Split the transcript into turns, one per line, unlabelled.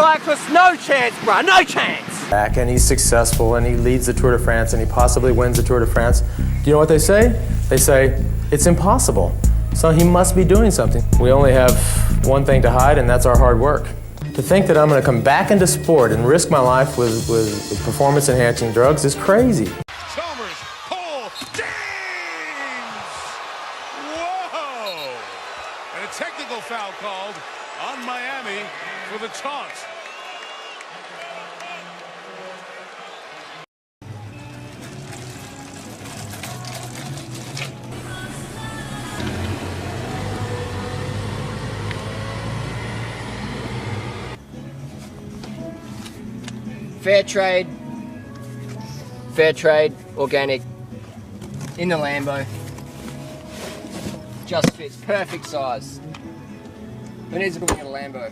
cyclist, no chance, bruh, no chance.
Back and he's successful and he leads the Tour de France and he possibly wins the Tour de France. Do you know what they say? They say, it's impossible. So he must be doing something. We only have one thing to hide, and that's our hard work. To think that I'm going to come back into sport and risk my life with performance-enhancing drugs is crazy.
Chalmers, Cole, James! Whoa! And a technical foul called on Miami for the taunt.
Fair trade, organic, in the Lambo. Just fits, perfect size. Who needs to bring in a Lambo?